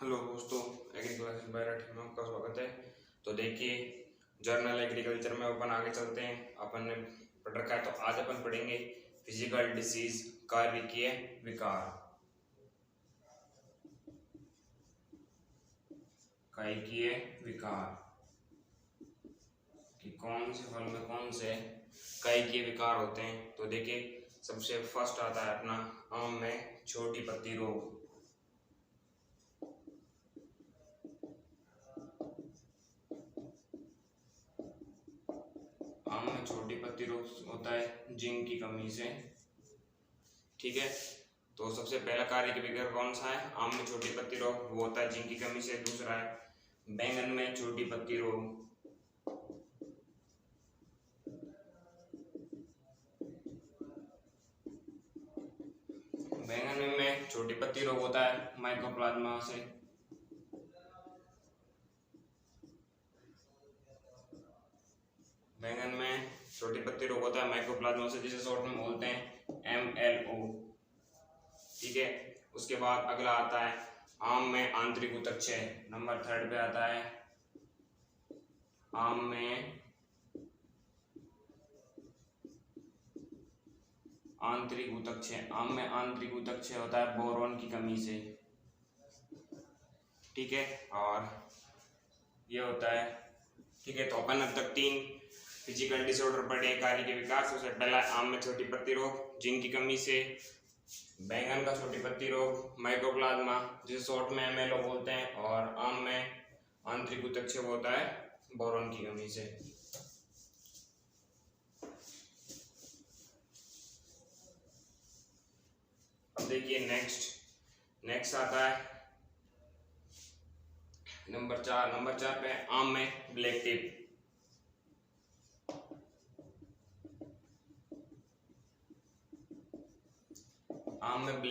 Hello दोस्तों, agriculture biology में आपका स्वागत है। तो देखिए, जर्नल एग्रीकल्चर में अपन आगे चलते हैं। अपन ने पढ़ रखा है, तो आज अपन पढ़ेंगे फिजिकल डिसीज, कार्यकीय विकार। कार्यकीय विकार कि कौन से फल में कौन से कार्यकीय विकार होते हैं। तो देखिए, सबसे फर्स्ट आता है अपना आम में छोटी पत्ती रोग। आम में छोटी पत्ती रोग होता है जिंक की कमी से। ठीक है, तो सबसे पहला कार्य विकार कौन सा है? आम में छोटी पत्ती रोग, वो होता है जिंक की कमी से। दूसरा है बैंगन में छोटी पत्ती रोग। बैंगन में छोटी पत्ती रोग होता है माइकोप्लाज्मा से। बैंगन में छोटी पत्ती रोग होता है माइकोप्लाज्मा से, जिसे शॉर्ट में बोलते हैं MLO। ठीक है, उसके बाद अगला आता है आम में आंतरिक ऊतकक्षय। नंबर 3 पे आता है आम में आंतरिक ऊतकक्षय। आम में आंतरिक ऊतकक्षय होता है बोरोन की कमी से। ठीक है, और ये होता है। ठीक है, तो अपन अब तक 3 फिजिकल डिसऑर्डर पढ़े कार्य के विकास। सबसे पहला आम में छोटी पत्ती रोग जिंक की कमी से, बैंगन का छोटी पत्ती रोग माइकोप्लाज्मा जिसे शॉर्ट में MLO बोलते हैं, और आम में आंतरिक ऊतकक्षय होता है बोरोन की कमी से। अब देखिए नेक्स्ट आता है नंबर 4 पे आम में ब्लैक टिप। आम में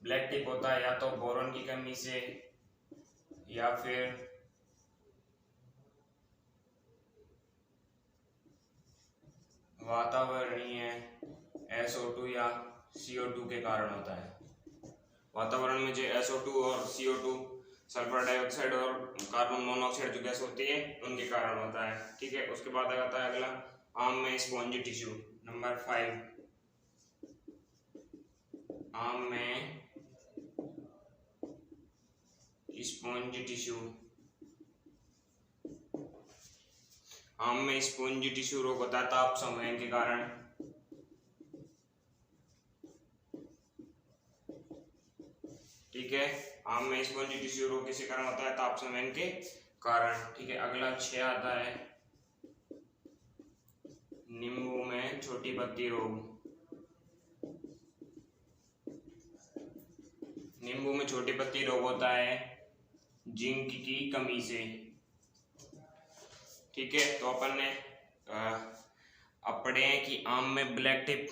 ब्लैक टिप होता है या तो बोरोन की कमी से या फिर वातावरणीय SO2 या CO2 के कारण होता है। वातावरण में जो SO2 और CO2, सल्फर डाइऑक्साइड और कार्बन मोनोऑक्साइड जो गैस होती है, उनके कारण होता है। ठीक है, उसके बाद आता है अगला आम में स्पॉन्जी टिश्यू। नंबर 5 आम में स्पॉन्जी टिश्यू। आम में स्पॉन्जी टिश्यू रोग होता है ताप संवहन के कारण। ठीक है, आम में स्पॉन्जी टिश्यू रोग किसी कारण होता है? ताप संवहन के कारण। ठीक है, अगला 6 आता है नींबू में छोटी पत्ती रोग। नींबू में छोटी पत्ती रोग होता है जिंक की कमी से। ठीक है, तो अपन ने अब पढ़े हैं कि आम में ब्लैक टिप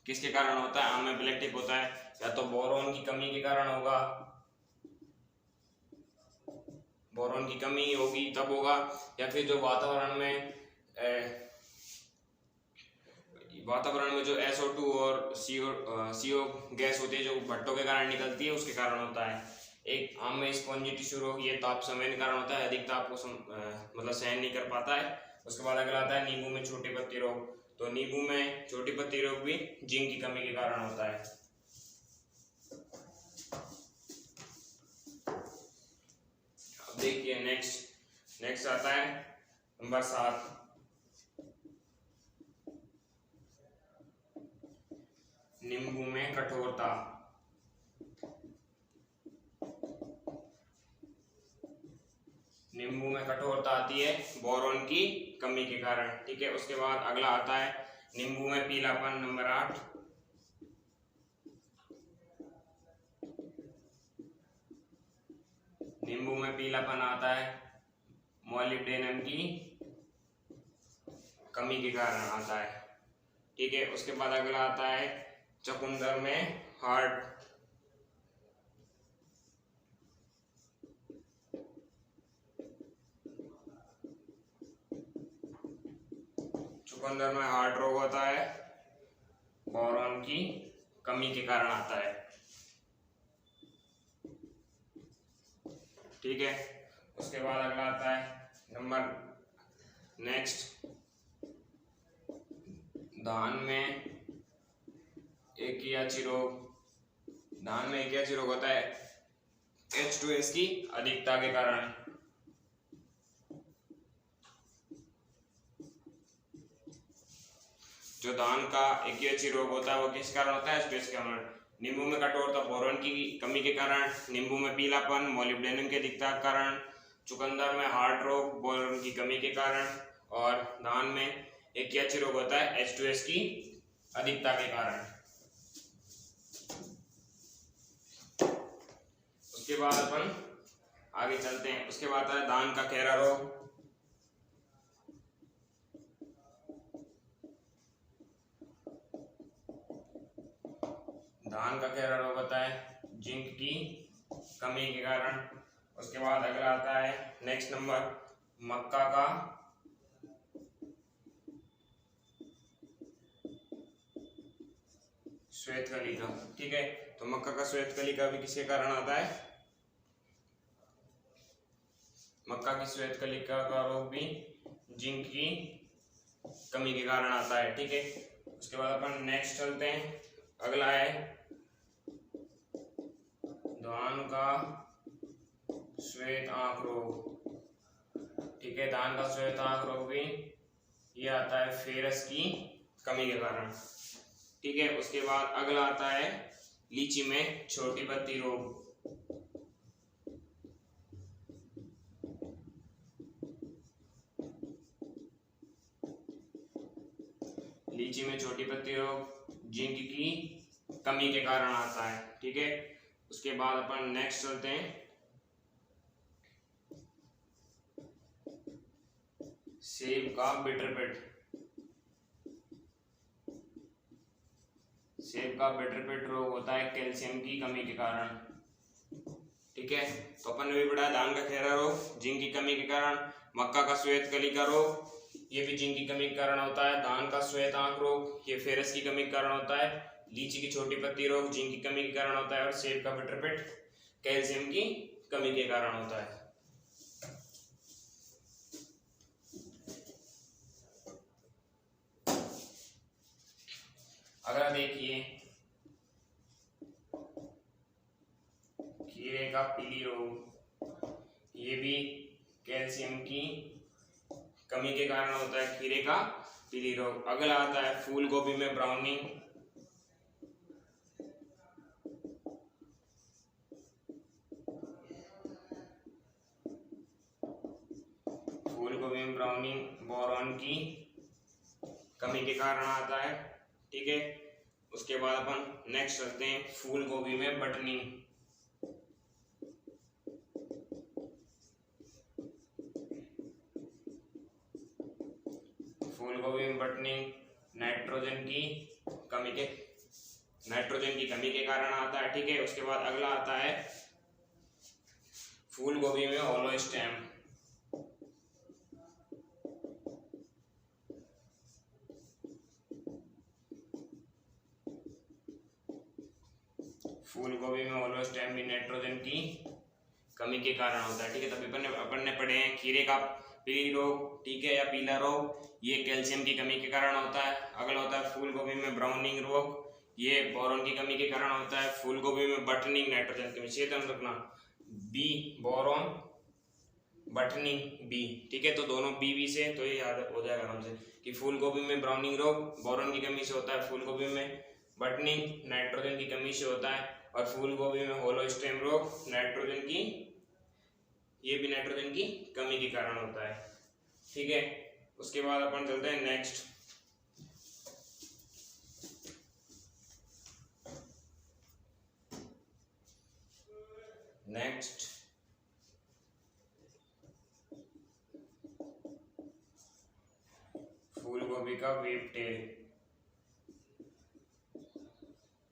किसके कारण होता है। आम में ब्लैक टिप होता है या तो बोरोन की कमी के कारण होगा, बोरोन की कमी होगी तब होगा, या फिर जो वातावरण में जो SO2 और CO गैस होती है जो भट्टों के कारण निकलती है, उसके कारण होता है। एक आम में स्पॉन्जी टिश्यू रोग, ये ताप संवहन के कारण होता है, अधिक ताप को मतलब सहन नहीं कर पाता है। उसके बाद अगला आता है नींबू में छोटी पत्ती रोग। तो नींबू में छोटी पत्ती रोग भी जिंक की कमी के कारण होता है। अब देखिए नेक्स्ट आता है नंबर 7 नींबू में कठोरता। नींबू में कठोरता आती है बोरोन की कमी के कारण। ठीक है, उसके बाद अगला आता है नींबू में पीलापन। नंबर 8 नींबू में पीलापन आता है मोलिब्डेनम की कमी के कारण आता है। ठीक है, उसके बाद अगला आता है चुकंदर में हार्ट। चुकंदर में हार्ट रोग होता है, बोरोन की कमी के कारण आता है। ठीक है। उसके बाद अगला आता है नंबर नेक्स्ट, धान में एकियाची रोग। धान में एकियाची रोग होता है H2S की अधिकता के कारण। जो धान का एकियाची रोग होता है वो किस कारण होता है? H2S के कारण। नींबू में कठोरता बोरॉन की कमी के कारण, नींबू में पीलापन मोलिब्डेनम की अधिकता के कारण, चुकंदर में हार्ट रोग बोरॉन की कमी के कारण, और धान में एकियाची रोग होता है H2S की अधिकता के कारण। उसके बाद अपन आगे चलते हैं। उसके बाद आता है धान का खैरा रोग। धान का खैरा रोग होता है जिंक की कमी के कारण। उसके बाद अगला आता है नेक्स्ट नंबर, मक्का का श्वेत कलिका। ठीक है, तो मक्का का श्वेत कलिका भी किसके कारण आता है? मक्का की श्वेत कलिका का रोग भी जिंक की कमी के कारण आता है। ठीक है, उसके बाद अपन नेक्स्ट चलते हैं। अगला है धान का श्वेत आंख रोग। ठीक है, धान का श्वेत आंख रोग भी ये आता है फेरस की कमी के कारण। ठीक है, उसके बाद अगला आता है लीची में छोटी पत्ती रोग। लीची में छोटी पत्ती रोग जिंक की कमी के कारण आता है। ठीक है, उसके बाद अपन नेक्स्ट चलते हैं सेब का बिटर पिट। सेब का बिटर पिट रोग होता है कैल्शियम की कमी के कारण। ठीक है, तो अपन ने भी पढ़ा धान का खैरा रोग जिंक की कमी के कारण, मक्का का श्वेत कलिका रोग ये भी जिंक की कमी के कारण होता है, धान का श्वेत आंख रोग ये फेरस की कमी के कारण होता है, लीची की छोटी पत्ती रोग जिंक की कमी के कारण होता है, और सेब का बिटर पिट कैल्शियम की कमी के कारण होता है। अगला देखिए खीरे का पीली रोग, ये भी कैल्शियम की कमी के कारण होता है, खीरे का पीली रोग। अगला आता है फूल गोभी में ब्राउनिंग। फूल गोभी में ब्राउनिंग बोरॉन की कमी के कारण आता है। ठीक है, उसके बाद अपन नेक्स्ट चलते हैं फूल गोभी में बटनिंग। फूल गोभी में बटनिंग नाइट्रोजन की कमी के कारण आता है। ठीक है, उसके बाद अगला आता है फूल गोभी में होलो स्टेम। फूल गोभी में होलो स्टेम भी नाइट्रोजन की कमी के कारण होता है। ठीक है, तभी अपन ने पढ़े हैं खीरे का पीली रोग, ठीक है, या पीला रोग ये कैल्शियम की कमी के कारण होता है। अगला होता है फूल गोभी में ब्राउनिंग रोग, ये बोरॉन की कमी के कारण होता है। फूल गोभी में बटनिंग नाइट्रोजन की कमी, चेतन रखना बी बोरॉन बटनिंग बी। ठीक है, तो दोनों बी से तो ये याद हो जाएगा हमसे कि फूल गोभी में ब्राउनिंग रोग बोरॉन की कमी से होता है, फूल गोभी में बटनिंग नाइट्रोजन की कमी से होता है, और फूल गोभी में होलो स्टेम रोग नाइट्रोजन की ये भी नाइट्रोजन की कमी के कारण होता है। ठीक है, उसके बाद अपन चलते हैं नेक्स्ट फूल गोभी का वीप टेल।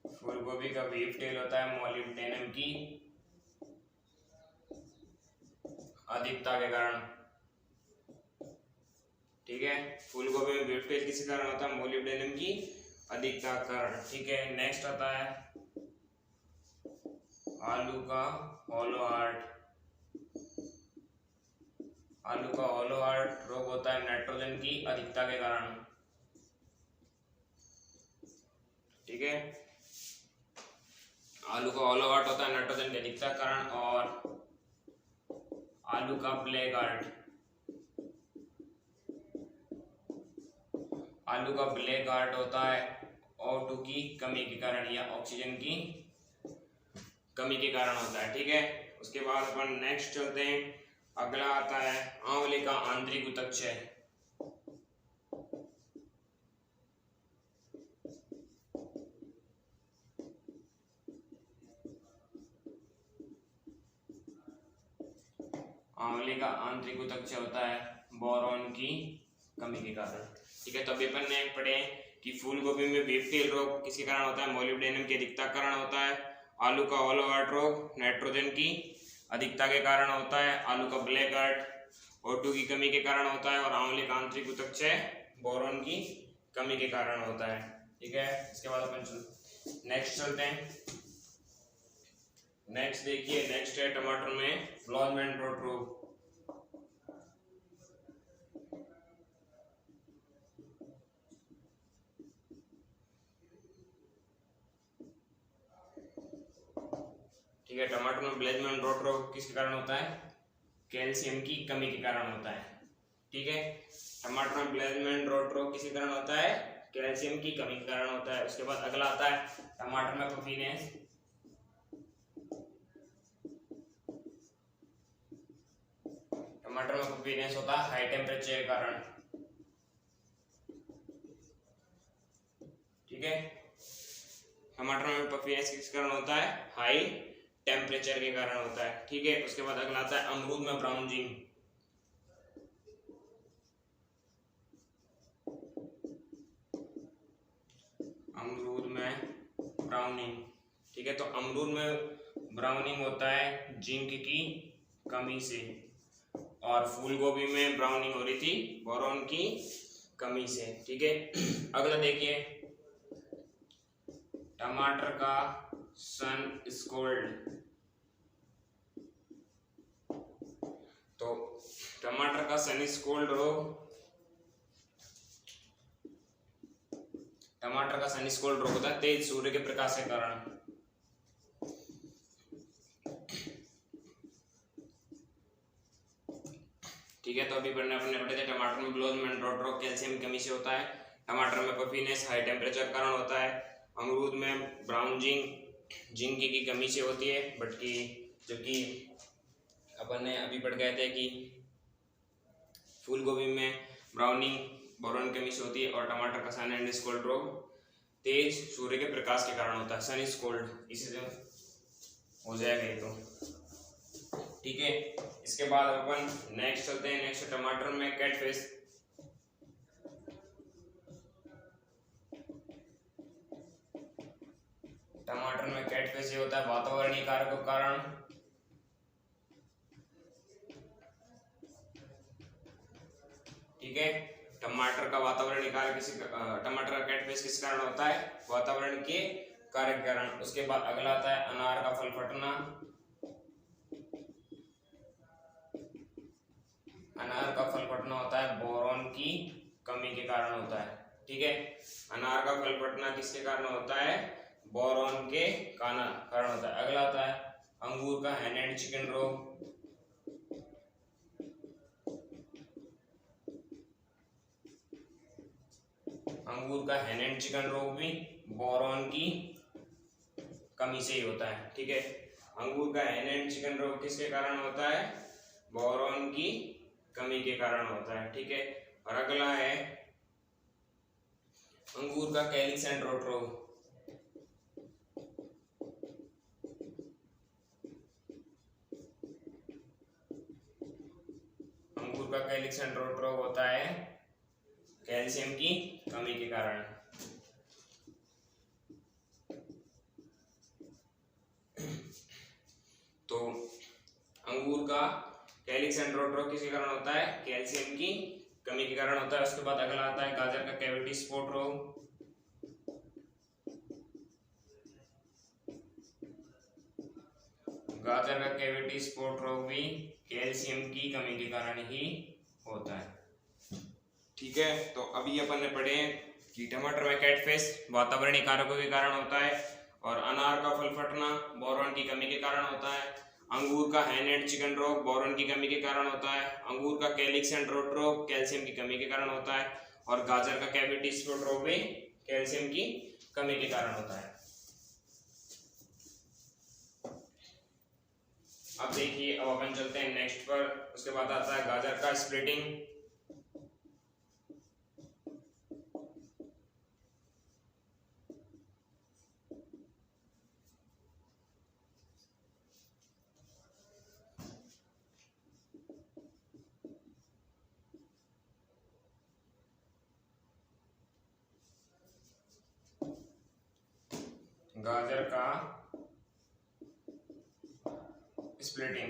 फूल गोभी का वीप टेल होता है मोलिब्डेनम की अधिकता के कारण। ठीक है, फूल गोभी में वीप टेल किस कारण होता है? मोलिब्डेनम की अधिकता के कारण। ठीक है, नेक्स्ट आता है आलू का होलो हार्ट। आलू का होलो हार्ट रोग होता है नाइट्रोजन की अधिकता के कारण। ठीक है, आलू का होलो हार्ट होता है नाइट्रोजन की अधिकता के कारण। और आलू का ब्लैक हार्ट, आलू का ब्लैक हार्ट होता है O2 की कमी के कारण या ऑक्सीजन की कमी के कारण होता है। ठीक है, उसके बाद अपन नेक्स्ट चलते हैं। अगला आता है आंवले का आंतरिक ऊतकक्षय। आंवले का आंतरिक ऊतकक्षय होता है बोरॉन की कमी के कारण। ठीक है, तो अभी अपन ने पढ़े कि फूल गोभी में बीपीएल रोग किसके कारण होता है, मोलिब्डेनम की अधिकता के कारण होता है। आलू का होलो हार्ट रोग नाइट्रोजन की अधिकता के कारण होता है। आलू का ब्लैक हार्ट O2 की कमी के कारण होता है। और आंवले का आंतरिक ऊतकक्षय बोरॉन की कमी के कारण होता है। ठीक है, इसके बाद अपन नेक्स्ट चलते हैं। नेक्स्ट देखिए, नेक्स्ट है टमाटर में ब्लॉसमैन रॉट रोग। ठीक है, टमाटर में ब्लॉसमैन रॉट रोग किसके कारण होता है, कैल्शियम की कमी के कारण होता है। ठीक है, टमाटर में ब्लॉसमैन रॉट रोग किसके कारण होता है, कैल्शियम की कमी के कारण होता है। उसके बाद अगला आता है टमाटर में पफीनेस। टमाटर में पफीनेस होता है हाई टेम्परेचर के कारण। ठीक है, टमाटर में पफीनेस किस कारण होता है, हाई टेम्परेचर के कारण होता है। ठीक है, उसके बाद अगला आता है अमरूद में ब्राउनिंग। अमरूद में ब्राउनिंग। ठीक है, तो अमरूद में ब्राउनिंग होता है जिंक की कमी से। और फूल गोभी में ब्राउनिंग हो रही थी बोरॉन की कमी से। ठीक है, अगला देखिए टमाटर का सन स्कोल्ड। तो टमाटर का सन स्कोल्ड रोग, टमाटर का सन स्कोल्ड रोग होता है तेज सूर्य के प्रकाश के कारण। ठीक है, तो अभी अपने पढ़े थे टमाटर में ब्लॉसमैन रॉट रोग कैल्शियम की कमी से होता है। टमाटर में पफीनेस हाई टेम्परेचर के कारण होता है। अमरूद में ब्राउनिंग जिंक की कमी से होती है। बटकी जबकि अपन ने अभी पढ़ गए थे कि फूल गोभी में ब्राउनिंग बोरॉन की कमी से होती है। और टमाटर का सन एंड स्कोल्ड रोग तेज सूर्य के प्रकाश के कारण होता है, सन स्कोल्ड, इसी से हो जाएगा ये तो। ठीक है, इसके बाद अपन नेक्स्ट चलते हैं। नेक्स्ट टमाटर में कैटफिश। टमाटर में कैटफिश ये होता है वातावरणीय कारकों के कारण। ठीक है, टमाटर का वातावरणीय कारक टमाटर का कैटफिश किस कारण होता है, वातावरण के कारक के कारण। उसके बाद अगला आता है अनार का फल फटना। अनार का फल फटना होता है बोरॉन की कमी के कारण होता है। ठीक है, अनार का फल फटना किसके कारण होता है, बोरॉन के कारण होता है। अगला आता है अंगूर का हैंड एंड चिकन रोग। अंगूर का हैंड एंड चिकन रोग भी बोरॉन की कमी से ही होता है। ठीक है, अंगूर का हैंड एंड चिकन रोग किसके कारण होता है, बोरॉन की कमी के कारण होता है। ठीक है, और अगला है अंगूर का कैलिक्स एंड रोट रोग। अंगूर का कैलिक्स एंड रोट रोग होता है कैल्शियम की कमी के कारण। तो अंगूर का कैलिक्स एंड रोट रोग किसके कारण होता है, कैल्शियम की कमी के कारण होता है। उसके बाद अगला आता है गाजर का कैविटी स्पॉट रोग। गाजर का कैविटी स्पॉट रोग भी कैल्शियम की कमी के कारण ही होता है। ठीक है, तो अभी अपन ने पढ़े कि टमाटर में कैटफिश वातावरणीय कारकों के कारण होता है, और अनार का फल फटना बोरॉन की कमी के कारण होता है। अंगूर का हैंड एंड चिकन रोग बोरॉन की कमी के कारण होता है। अंगूर का कैलिक्स एंड रोट रोग कैल्शियम की कमी के कारण होता है, और गाजर का कैविटी स्पॉट रोग भी कैल्शियम की कमी के कारण होता है। अब देखिए, अब अपन चलते हैं नेक्स्ट पर। उसके बाद आता है गाजर का स्प्लिटिंग।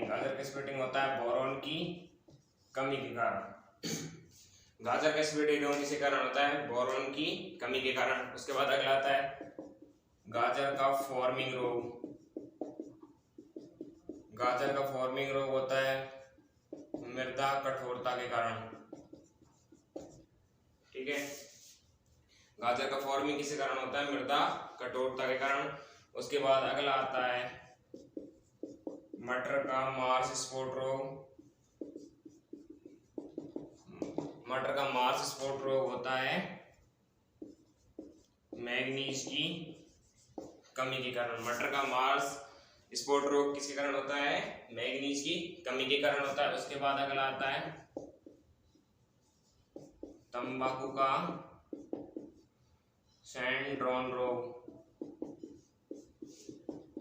गाजर का स्प्लिटिंग होता है बोरॉन की कमी के कारण। गाजर का स्प्लिटिंग किसके कारण होता है? बोरॉन की कमी के कारण। उसके बाद अगला आता है गाजर का फॉर्मिंग रोग। गाजर का फॉर्मिंग रोग होता है मृदा कठोरता के कारण। ठीक है, गाजर का फॉर्मिंग किसके कारण होता है? मृदा कठोरता के कारण। उसके बाद अगला आता है मटर का मार्स स्पॉट रोग। मटर का मार्स स्पॉट रोग होता है मैग्नीज की कमी के कारण। मटर का मार्स स्पॉट रोग किसके कारण होता है? मैग्नीज की कमी के कारण होता है। उसके बाद अगला आता है तंबाकू का सैंड्रोन रोग।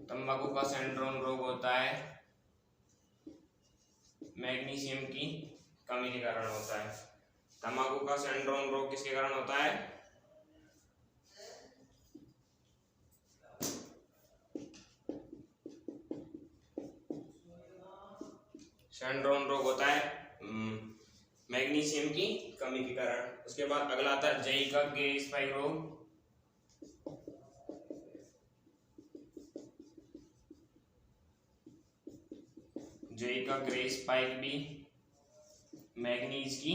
तंबाकू का सैंड्रोन रोग होता है मैग्नीशियम की कमी के कारण होता है। तंबाकू का सैंड्रोन रोग किसके कारण होता है? सैंड्रोन रोग होता है मैग्नीशियम की कमी के कारण। उसके बाद अगला आता है जई का ग्रे स्पाइक रोग। जई का ग्रे स्पाइक भी मैग्नीज की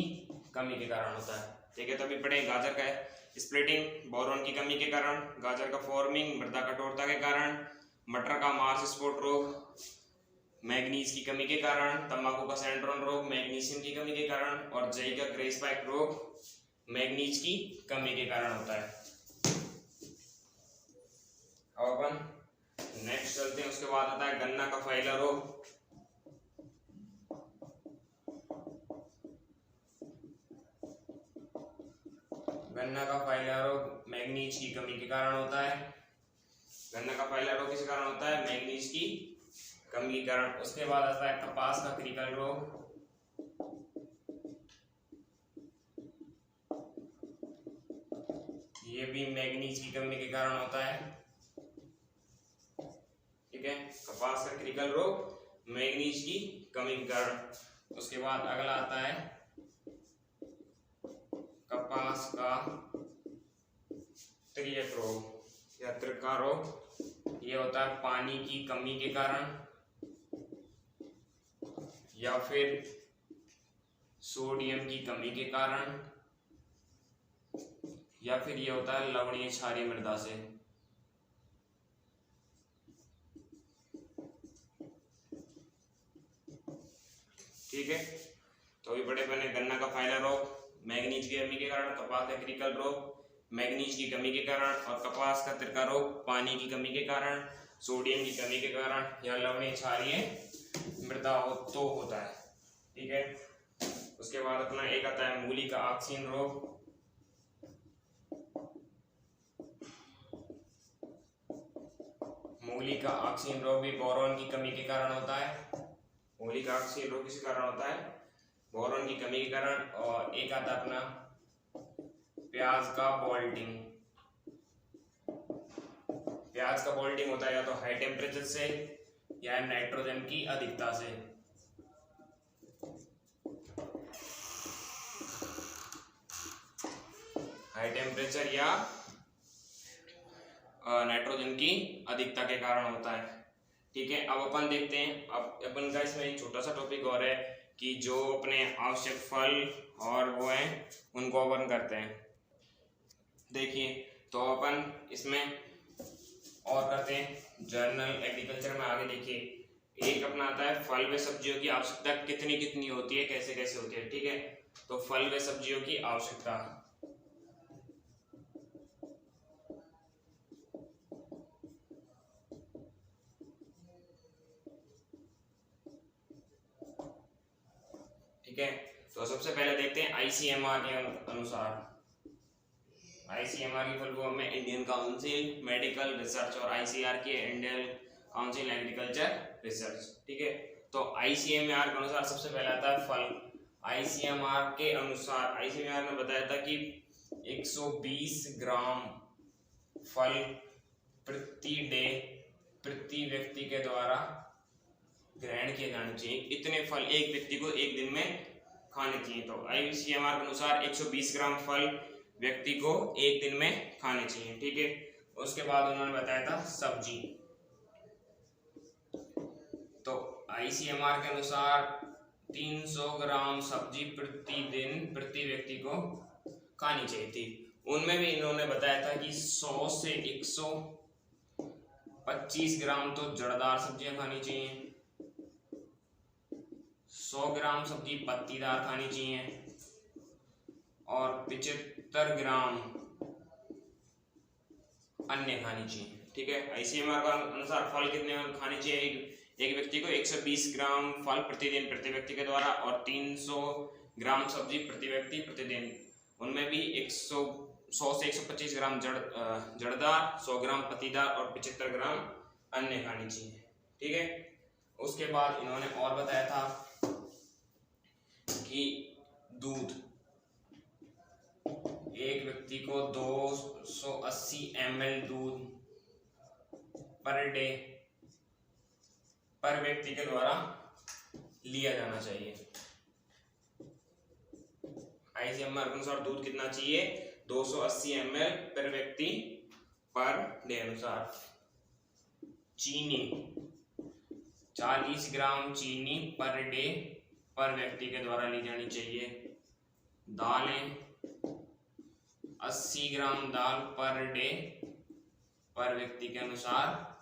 कमी के कारण होता है। ठीक है, तो अभी पढ़े गाजर का स्प्लिटिंग बोरॉन की कमी के कारण, गाजर का फॉर्मिंग मृदा कठोरता के कारण, मटर का मार्स स्पॉट रोग मैग्नीज की कमी के कारण, तंबाकू का सैंड्रोन रोग मैग्नीशियम की कमी के कारण, और जई का ग्रे स्पाइक रोग मैग्नीज की कमी के कारण होता है। अब अपन नेक्स्ट चलते हैं। उसके बाद आता है गन्ना का फैला रोग। गन्ना का फैला रोग मैग्नीज की कमी के कारण होता है। गन्ना का फैला रोग किस कारण होता है? मैग्नीज की कमी के कारण। उसके बाद आता है कपास का क्रिकल रोग। ये भी मैग्नीज की कमी के कारण होता है। ठीक है, कपास का क्रिकल रोग मैग्नीज की कमी के कारण। उसके बाद अगला आता है कपास का त्रियक रोग या त्रिका रोग। ये होता है पानी की कमी के कारण या फिर सोडियम की कमी के कारण, या फिर ये होता है लवणीय क्षारीय मृदा से। ठीक है, तो अभी बड़े बने गन्ना का फैला रोग मैग्नीज की कमी के कारण, कपास का क्रिकल रोग मैग्नीज की कमी के कारण, और कपास का त्रिका रोग पानी की कमी के कारण, सोडियम की कमी के कारण या लवणीय क्षारीय मृदा हो तो होता है। ठीक है, उसके बाद अपना एक आता है मूली का ऑक्सीन रोग। मूली का ऑक्सीन रोग भी बोरॉन की कमी के कारण होता है। मूली का ऑक्सीन रोग किस कारण होता है? बोरॉन की कमी के कारण। और एक आता अपना प्याज का बोल्टिंग। प्याज का बोल्टिंग होता है या तो हाई टेम्परेचर से या नाइट्रोजन की अधिकता से। हाई टेम्परेचर या नाइट्रोजन की अधिकता के कारण होता है। ठीक है, अब अपन देखते हैं, अब अपन का इसमें एक छोटा सा टॉपिक और है कि जो अपने आवश्यक फल और वो हैं उनको अपन करते हैं। देखिए तो अपन इसमें और करते हैं जर्नल एग्रीकल्चर में। आगे देखिए एक अपना आता है फल व सब्जियों की आवश्यकता कितनी कितनी होती है, कैसे कैसे होती है। ठीक है, तो फल व सब्जियों की आवश्यकता, ठीक है, तो सबसे पहले देखते हैं आईसीएमआर के अनुसार। आईसीएमआर की फुल फॉर्म में इंडियन काउंसिल मेडिकल रिसर्च और आईसीआर की इंडियन काउंसिल एग्रीकल्चर रिसर्च। ठीक है, तो आईसीएमआर के अनुसार सबसे पहले आता है फल। आईसीएमआर के अनुसार आईसीएमआर ने बताया था कि 120 ग्राम फल प्रति डे प्रति व्यक्ति के द्वारा ग्रहण किए जाने चाहिए। इतने फल एक व्यक्ति को एक दिन में खाने चाहिए। तो आईसीएमआर के अनुसार 120 ग्राम फल व्यक्ति को एक दिन में खाने चाहिए। ठीक है, उसके बाद उन्होंने बताया था सब्जी। तो आईसीएमआर के अनुसार 300 ग्राम सब्जी प्रति दिन प्रति व्यक्ति को खानी चाहिए थी। उनमें भी इन्होंने बताया था कि 100 से 125 ग्राम तो जड़दार सब्जियां खानी चाहिए, 100 ग्राम सब्जी पत्तीदार खानी चाहिए और 75 ग्राम अन्य खानी चाहिए। ठीक है, आईसीएमआर के अनुसार फल कितने खाने चाहिए एक व्यक्ति को? 120 ग्राम फल प्रतिदिन प्रति व्यक्ति के द्वारा और 300 ग्राम सब्जी प्रति व्यक्ति प्रतिदिन। उनमें भी 100 से 125 ग्राम जड़दार, 100 ग्राम पत्तीदार और 75 ग्राम अन्य खानी चाहिए। ठीक है, उसके बाद इन्होंने और बताया था कि दूध, एक व्यक्ति को 280 ml दूध पर डे पर व्यक्ति के द्वारा लिया जाना चाहिए। आईसीएमआर के अनुसार दूध कितना चाहिए? 280 ml पर व्यक्ति पर डे अनुसार। चीनी, 40 ग्राम चीनी पर डे पर व्यक्ति के द्वारा ली जानी चाहिए। दालें, 80 ग्राम दाल पर डे पर व्यक्ति के अनुसार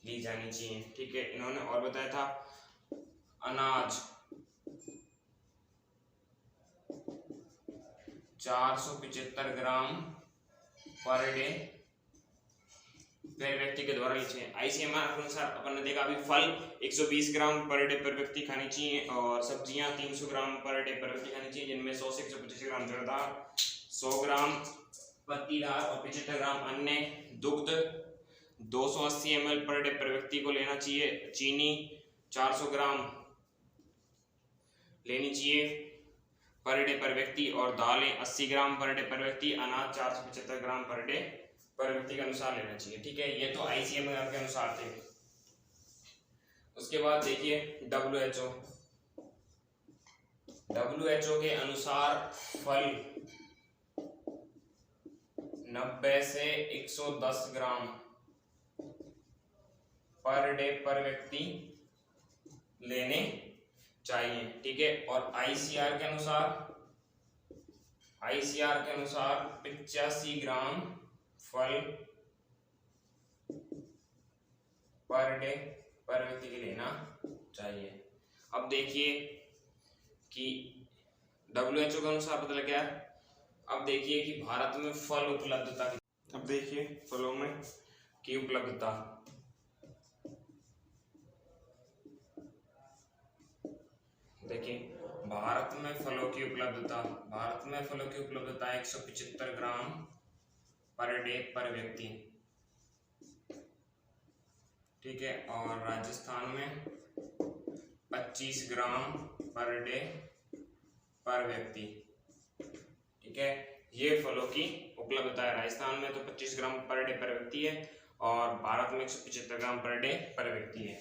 ली जानी चाहिए। ठीक है, इन्होंने और बताया था अनाज, 475 ग्राम पर डे पर व्यक्ति के द्वारा ली चाहिए। आईसीएमआर के अनुसार अपन ने देखा अभी फल 120 ग्राम पर डे पर व्यक्ति खानी चाहिए और सब्जियां 300 ग्राम पर डे पर व्यक्ति खानी चाहिए, जिनमें 100 से 125 ग्राम जड़दार, 100 ग्राम पत्तीदार और 75 ग्राम अन्य। दुग्ध 280 ml पर डे पर व्यक्ति को लेना चाहिए। चीनी 400 ग्राम लेनी चाहिए पर डे पर व्यक्ति और दालें 80 ग्राम पर डे पर व्यक्ति, अनाज 475 ग्राम पर डे पर व्यक्ति के अनुसार लेना चाहिए। ठीक है, ये तो आईसीएमआर के अनुसार थे। उसके बाद देखिए डब्ल्यूएचओ के अनुसार फल 90 से 110 ग्राम पर डे पर व्यक्ति लेने चाहिए। ठीक है, और आईसीआर के अनुसार 85 ग्राम फल पर डे पर व्यक्ति के लेना चाहिए। अब देखिए कि डब्ल्यूएचओ के अनुसार पता लग गया। अब देखिए कि भारत में फल उपलब्धता, अब देखिए फलों में की उपलब्धता। देखिए भारत में फलों की उपलब्धता 175 ग्राम पर डे पर व्यक्ति। ठीक है, और राजस्थान में 25 ग्राम पर डे पर व्यक्ति। ठीक है, ये फलों की उपलब्धता है। राजस्थान में तो 25 ग्राम पर डे पर व्यक्ति है और भारत में 175 ग्राम पर डे पर व्यक्ति है।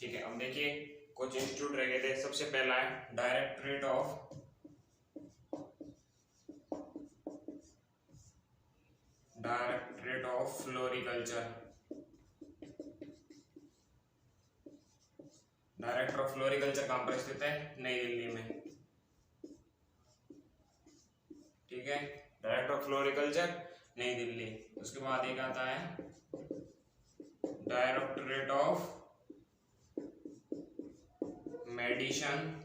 ठीक है, अब देखिए कुछ इंस्टीट्यूट रह गए थे। सबसे पहला है directorate of floriculture. Director of floriculture कहाँ पर स्थित है? नई दिल्ली में। ठीक है, डायरेक्टर ऑफ फ्लोरिकल्चर नई दिल्ली। उसके बाद एक आता है directorate of medicine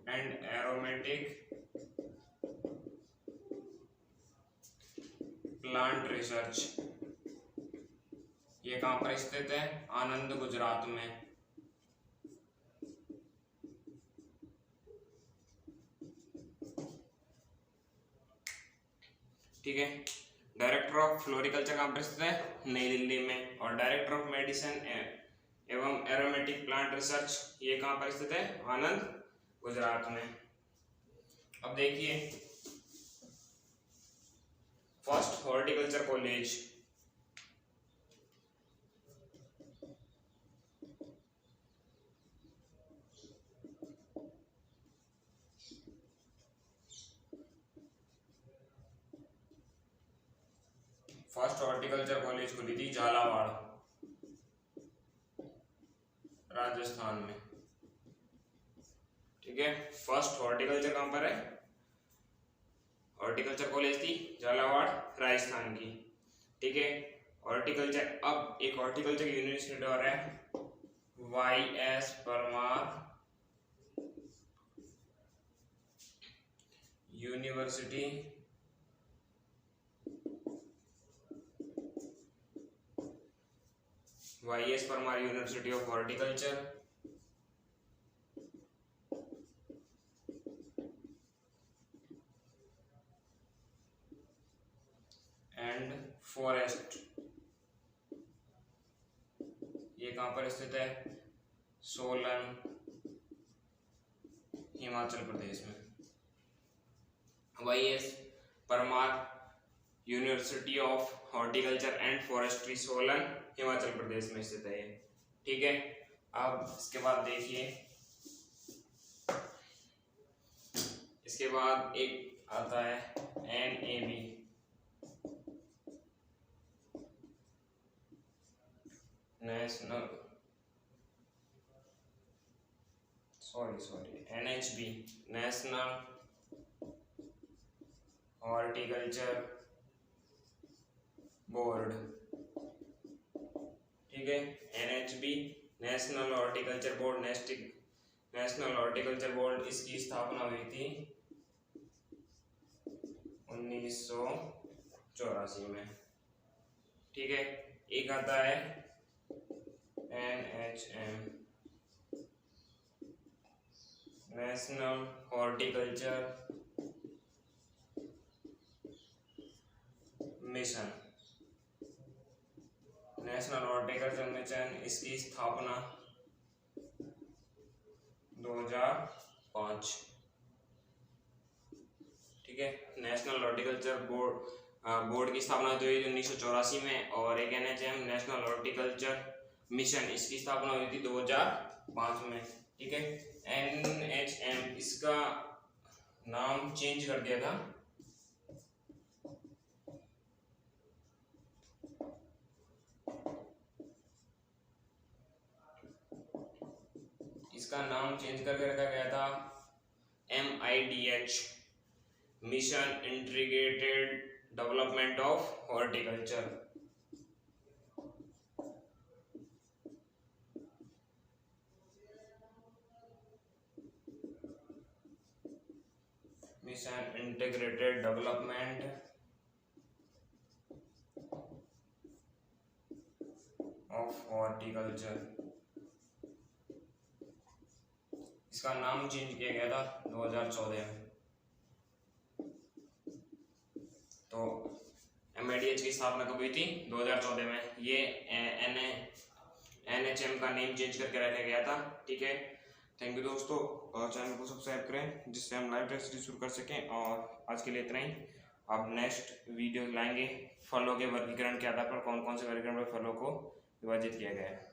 and aromatic plant research. ये कहां पर स्थित है? आनंद, गुजरात में। ठीक है, डायरेक्टर ऑफ फ्लोरिकल्चर कहां पर स्थित है? नई दिल्ली में। और डायरेक्टर ऑफ मेडिसिन एवं एरोमेटिक प्लांट रिसर्च ये कहां पर स्थित है? आनंद, गुजरात में। अब देखिए first horticulture college. First horticulture college खुली थी झालावाड़, राजस्थान में। ठीक है, फर्स्ट हॉर्टिकल्चर कहां पर है? हॉर्टिकल्चर कॉलेज थी झालावाड़, राजस्थान की। ठीक है, हॉर्टिकल्चर, अब एक हॉर्टिकल्चर यूनिवर्सिटी और है YS Parmar university YS Parmar university of horticulture and forest. ये कहां पर स्थित है? सोलन, हिमाचल प्रदेश में। YS Parmar university of horticulture and forestry, Solan, Himachal Pradesh में स्थित है ये। ठीक है, अब इसके बाद देखिए, इसके बाद एक आता है NAB, national NHB, national horticulture board. ठीक है, NHB national horticulture board, national horticulture board, इसकी स्थापना हुई थी 1984 में। ठीक है, एक आता है NHM, national horticulture mission, national horticulture mission, इसकी स्थापना 2005। ठीक है, नेशनल हॉर्टिकल्चर बोर्ड की स्थापना हुई 1984 में। और एक NHM, नेशनल हॉर्टिकल्चर मिशन, इसकी स्थापना हुई थी 2005 में। ठीक है, NHM इसका नाम चेंज कर दिया था, इसका नाम चेंज करके रखा गया था MIDH, mission integrated development of horticulture. Mission integrated development of horticulture, इसका नाम चेंज किया गया था 2014 में। तो MIDH की स्थापना कब हुई थी? 2014 में। ये NHM का नेम चेंज करके रखा गया था। ठीक है, थैंक यू दोस्तों, और चैनल को सब्सक्राइब करें जिससे हम लाइव टेस्ट शुरू कर सकें। और आज के लिए इतना ही। अब नेक्स्ट वीडियो लाएंगे फलों के वर्गीकरण के आधार पर, कौन कौन से वर्गीकरण पर फलों को विभाजित किया गया है।